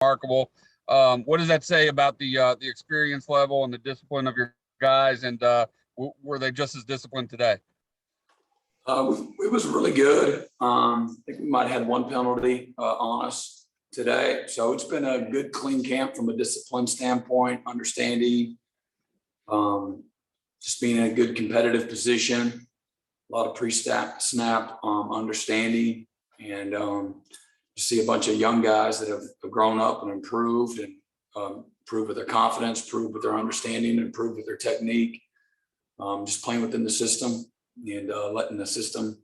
remarkable. What does that say about the experience level and the discipline of your guys? And were they just as disciplined today? It was really good. I think we might have had one penalty on us today. So it's been a good, clean camp from a discipline standpoint, understanding, just being in a good competitive position, a lot of pre-snap understanding, and you see a bunch of young guys that have grown up and improved and improved with their confidence, improved with their understanding, improved with their technique, just playing within the system and letting the system,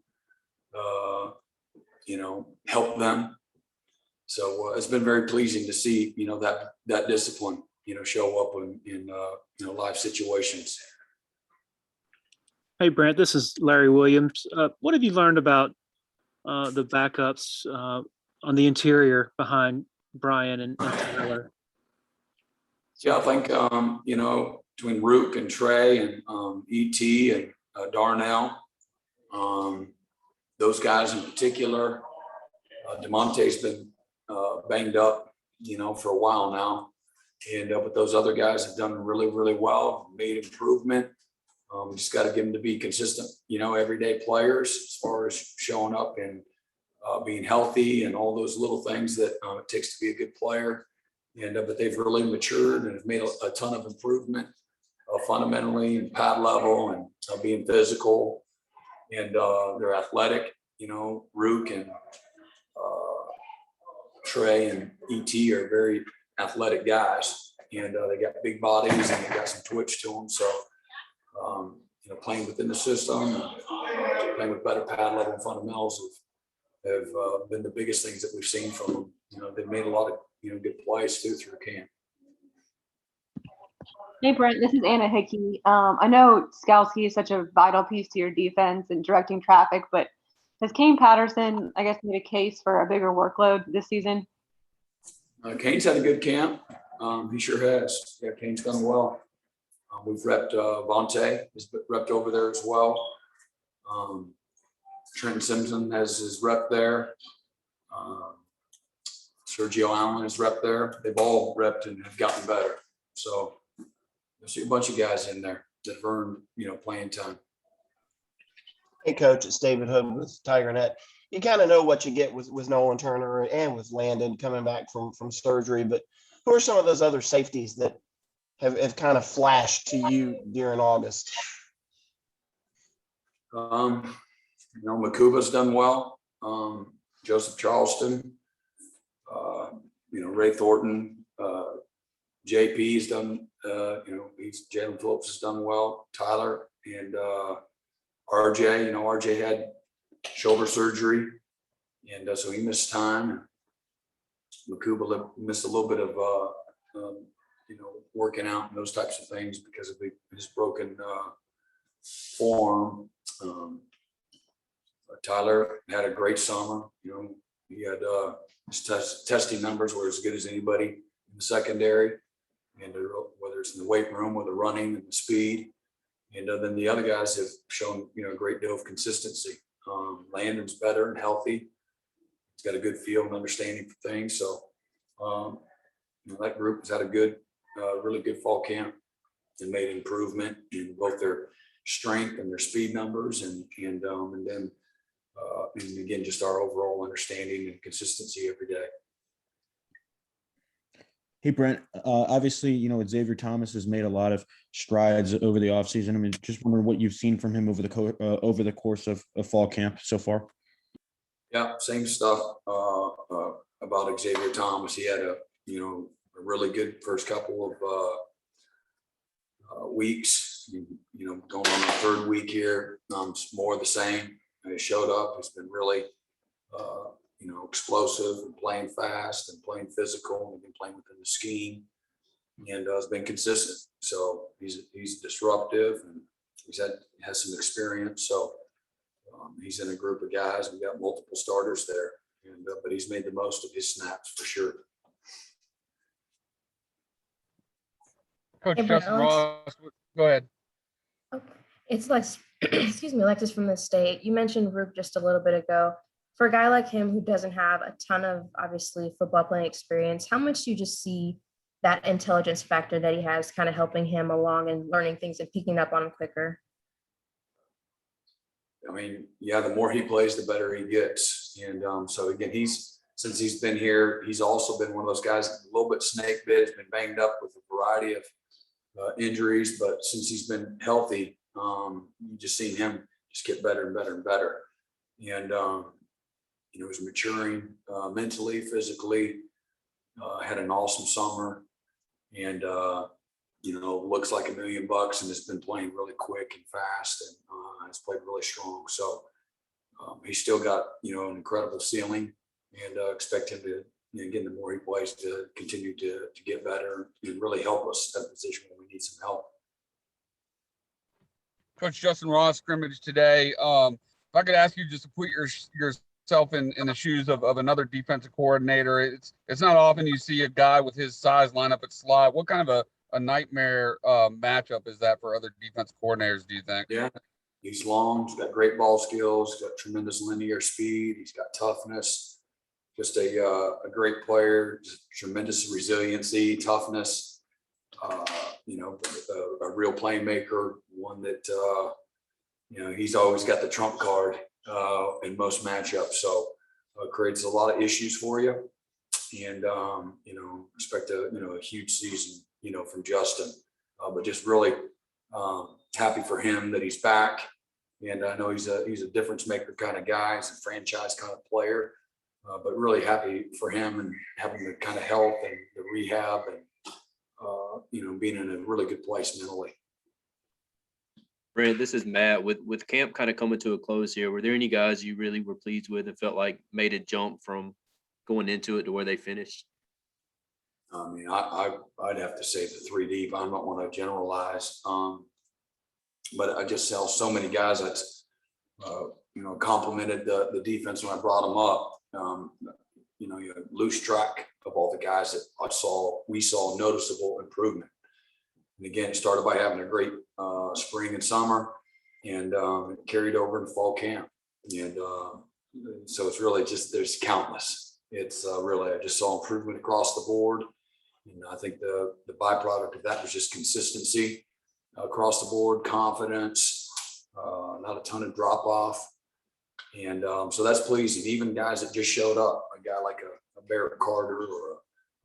help them. So it's been very pleasing to see, that discipline, show up in live situations. Hey, Brent, this is Larry Williams. What have you learned about the backups on the interior behind Brian and Tyler? Yeah, I think, between Rook and Trey and E.T. and Darnell, those guys in particular, DeMonte's been banged up, for a while now. And but those other guys have done really, really well, made improvement. Just got to get them to be consistent, everyday players as far as showing up and being healthy and all those little things that it takes to be a good player. And but they've really matured and have made a ton of improvement fundamentally and pad level and being physical. And they're athletic, Rook and Trey and E.T. are very athletic guys, and they got big bodies and they got some twitch to them. So, playing within the system, playing with better pad level and fundamentals have been the biggest things that we've seen from them. They've made a lot of good plays through camp. Hey, Brent, this is Anna Hickey. I know Skalski is such a vital piece to your defense and directing traffic, but has Kane Patterson, I guess, made a case for a bigger workload this season? Kane's had a good camp. He sure has. Yeah, Kane's done well. We've repped Vontae, has repped over there as well. Trenton Simpson has his rep there. Sergio Allen has repped there. They've all repped and have gotten better. So you'll see a bunch of guys in there that have earned, playing time. Hey, Coach, it's David Hood with TigerNet. You kind of know what you get with Nolan Turner and with Landon coming back from surgery, but who are some of those other safeties that have kind of flashed to you during August? Makuba's done well. Joseph Charleston, Ray Thornton, JP's done, Jalen Phillips has done well. Tyler and RJ, RJ had shoulder surgery, and so he missed time. Makuba missed a little bit of, working out and those types of things because of his broken form. Tyler had a great summer. He had his testing numbers were as good as anybody in the secondary, and whether it's in the weight room or the running and the speed. And then the other guys have shown, a great deal of consistency. Landon's better and healthy. He's got a good feel and understanding for things. So that group has had a good, really good fall camp and made improvement in both their strength and their speed numbers, and then again, just our overall understanding and consistency every day. Hey, Brent, obviously, Xavier Thomas has made a lot of strides over the offseason. I mean, just wondering what you've seen from him over the course of fall camp so far. Yeah, same stuff about Xavier Thomas. He had a really good first couple of weeks, going on the third week here. It's more of the same. He showed up. He's been really, explosive and playing fast and playing physical and been playing within the scheme, and has been consistent. So he's disruptive and has some experience. So he's in a group of guys. We got multiple starters there, and but he's made the most of his snaps for sure. Coach Justin Ross, go ahead. It's Alexis from the state. You mentioned Rook just a little bit ago. For a guy like him who doesn't have a ton of obviously football playing experience, how much do you just see that intelligence factor that he has kind of helping him along and learning things and picking up on them quicker? I mean, yeah, the more he plays, the better he gets. And so again, since he's been here, he's also been one of those guys, a little bit snake bit, has been banged up with a variety of injuries, but since he's been healthy, you just seen him just get better and better and better. And he's maturing mentally, physically, had an awesome summer, and looks like $1 million, and has been playing really quick and fast, and has played really strong. So he's still got an incredible ceiling, and expect him to, again, the more he plays, to continue to get better and really help us at a position where we need some help. Coach Justin Ross scrimmage today. If I could ask you just to put yourself in the shoes of another defensive coordinator, it's not often you see a guy with his size line up at slot. What kind of a nightmare matchup is that for other defensive coordinators, do you think? Yeah, he's long, he's got great ball skills, he's got tremendous linear speed, he's got toughness, just a great player, just tremendous resiliency, toughness, a real playmaker, one that, he's always got the trump card in most matchups. So creates a lot of issues for you. And, expect a huge season, from Justin, but just really happy for him that he's back. And I know he's a difference maker kind of guy. He's a franchise kind of player, but really happy for him and having the kind of health and the rehab and, being in a really good place mentally. Brent, this is Matt. With camp kind of coming to a close here, were there any guys you really were pleased with and felt like made a jump from going into it to where they finished? I mean, I'd have to say the 3 deep. I don't want to generalize, but I just saw so many guys that complimented the defense when I brought them up. You lose track of all the guys that we saw noticeable improvement. And again, it started by having a great spring and summer, and carried over in fall camp. And so it's really just, there's countless. It's really, I just saw improvement across the board. And I think the byproduct of that was just consistency across the board, confidence, not a ton of drop off. And so that's pleasing. Even guys that just showed up, a guy like a Barrett Carter or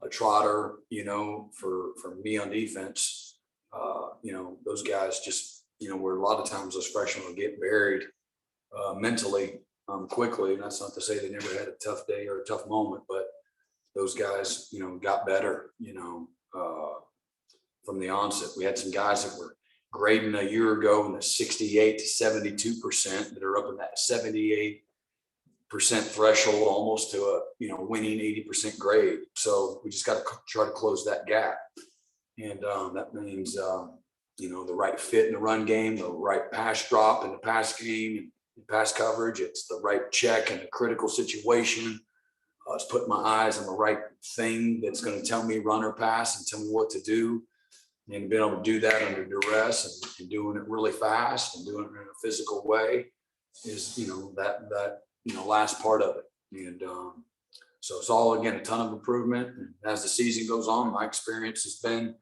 a Trotter, for me on defense, those guys just, where a lot of times those freshmen will get buried mentally quickly. And that's not to say they never had a tough day or a tough moment, but those guys, got better, from the onset. We had some guys that were grading a year ago in the 68 to 72% that are up in that 78% threshold, almost to a, winning 80% grade. So we just got to try to close that gap. And that means, the right fit in the run game, the right pass drop in the pass game, and pass coverage. It's the right check in a critical situation. It's putting my eyes on the right thing that's going to tell me run or pass and tell me what to do. And being able to do that under duress and doing it really fast and doing it in a physical way is, that last part of it. And so it's all, again, a ton of improvement. And as the season goes on, my experience has been,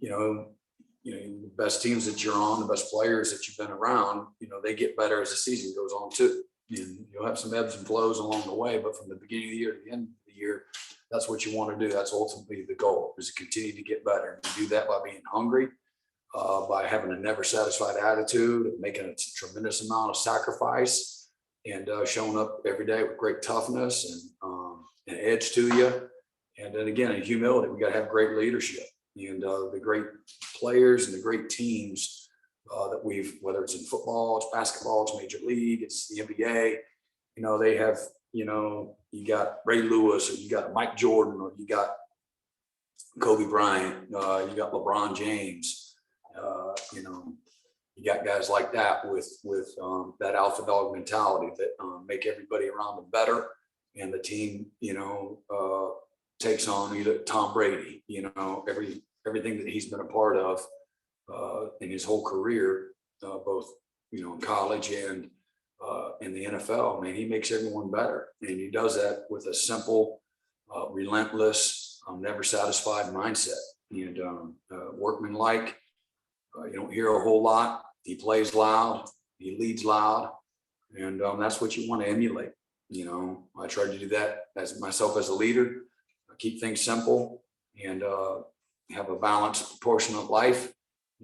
the best teams that you're on, the best players that you've been around, they get better as the season goes on too. And you'll have some ebbs and flows along the way, but from the beginning of the year to the end of the year, that's what you want to do. That's ultimately the goal, is to continue to get better. And you do that by being hungry, by having a never satisfied attitude, making a tremendous amount of sacrifice, and showing up every day with great toughness and edge to you. And then again, in humility, we got to have great leadership, and the great players and the great teams that whether it's in football, it's basketball, it's major league, it's the NBA, they have, you got Ray Lewis, or you got Mike Jordan, or you got Kobe Bryant, you got LeBron James, you got guys like that with that alpha dog mentality that make everybody around them better. And the team, takes on either Tom Brady, everything that he's been a part of in his whole career, both, in college and in the NFL, man, he makes everyone better. And he does that with a simple, relentless, never satisfied mindset and workmanlike. You don't hear a whole lot. He plays loud. He leads loud. And that's what you want to emulate. You know, I try to do that as myself as a leader. I keep things simple and have a balanced, proportionate life.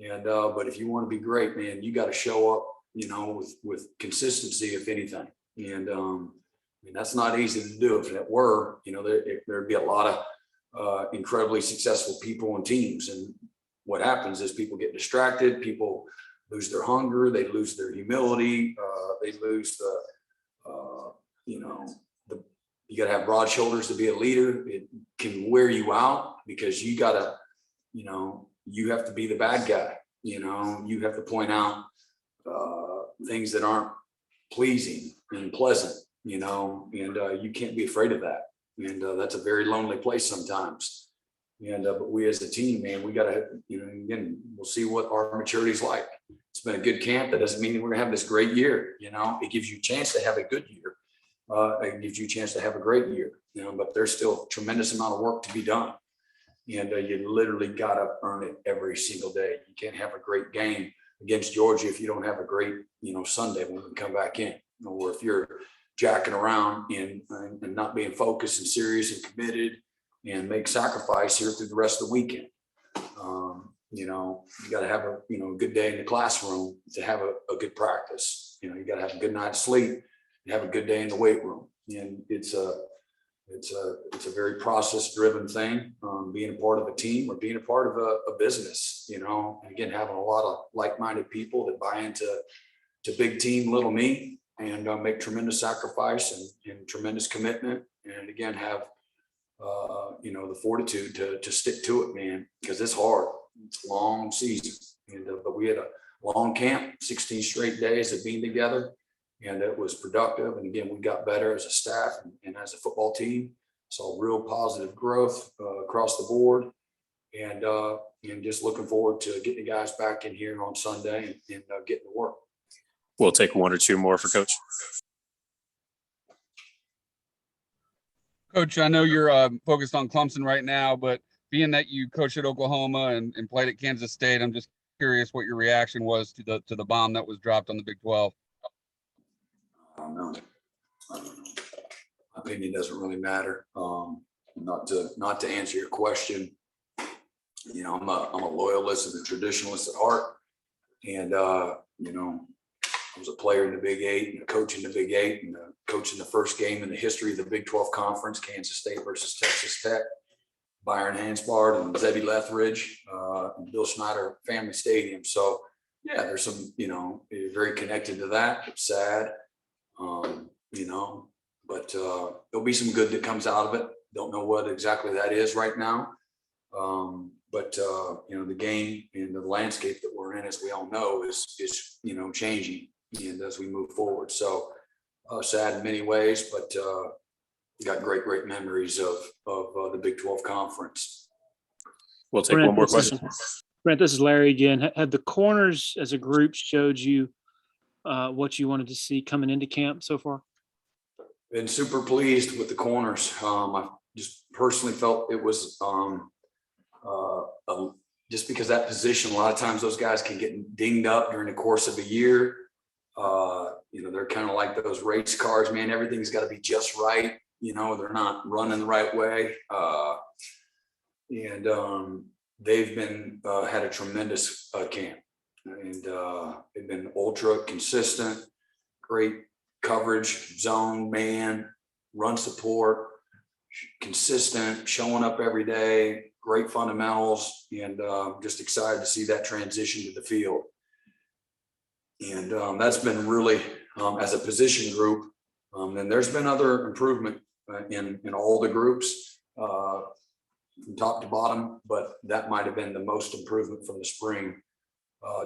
And but if you want to be great, man, you got to show up, you know, with consistency, if anything. And I mean, that's not easy to do. If it were, you know, there'd be a lot of incredibly successful people and teams. And what happens is people get distracted, people lose their hunger, they lose their humility, they lose the, you know, you got to have broad shoulders to be a leader. It can wear you out because you got to, you know, you have to be the bad guy. You know, you have to point out things that aren't pleasing and pleasant, you know, and you can't be afraid of that. And that's a very lonely place sometimes. And but we as a team, man, we got to, you know, again, we'll see what our maturity is like. It's been a good camp. That doesn't mean we're gonna have this great year. You know, it gives you a chance to have a good year. It gives you a chance to have a great year. You know, but there's still a tremendous amount of work to be done. And you literally got to earn it every single day. You can't have a great game against Georgia if you don't have a great, you know, Sunday when we come back in. Or if you're jacking around and not being focused and serious and committed and make sacrifice here through the rest of the weekend. You know, you got to have a, you know, a good day in the classroom to have a good practice. You know, you got to have a good night's sleep and have a good day in the weight room. And it's a very process driven thing, being a part of a team or being a part of a business, you know, and again, having a lot of like-minded people that buy into big team, little me, and make tremendous sacrifice and tremendous commitment. And again, have, you know, the fortitude to stick to it, man, because it's hard. It's a long season. And, but we had a long camp, 16 straight days of being together. And it was productive. And again, we got better as a staff and as a football team. Saw real positive growth across the board. And just looking forward to getting the guys back in here on Sunday and getting to work. We'll take one or two more for Coach. Coach, I know you're focused on Clemson right now, but being that you coached at Oklahoma and played at Kansas State, I'm just curious what your reaction was to the bomb that was dropped on the Big 12. I don't know. My opinion doesn't really matter. Not to answer your question, you know, I'm a loyalist and a traditionalist at heart. And you know, I was a player in the Big 8 and a coach in the Big 8 and a coach in the first game in the history of the Big 12 Conference, Kansas State versus Texas Tech, Byron Hanspard and Zebby Lethridge, and Bill Schneider Family Stadium. So yeah, there's some, you know, very connected to that. It's sad. You know, but there'll be some good that comes out of it. Don't know what exactly that is right now. But you know, the game and the landscape that we're in, as we all know, is you know, changing and as we move forward. So sad in many ways, but got great memories of the Big 12 Conference. We'll take one more question. Brent, this is Larry again. Have the corners as a group showed you what you wanted to see coming into camp so far? Been super pleased with the corners. I just personally felt it was just because that position, a lot of times those guys can get dinged up during the course of a year. You know, they're kind of like those race cars, man. Everything's got to be just right. You know, they're not running the right way. And they've been had a tremendous camp. And they've been ultra consistent, great coverage, zone, man, run support, consistent, showing up every day, great fundamentals, and just excited to see that transition to the field. And that's been really, as a position group, and there's been other improvement in all the groups from top to bottom, but that might have been the most improvement from the spring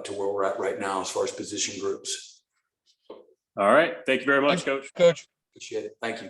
to where we're at right now as far as position groups. All right. Thank you very much, Coach. Coach. Appreciate it. Thank you.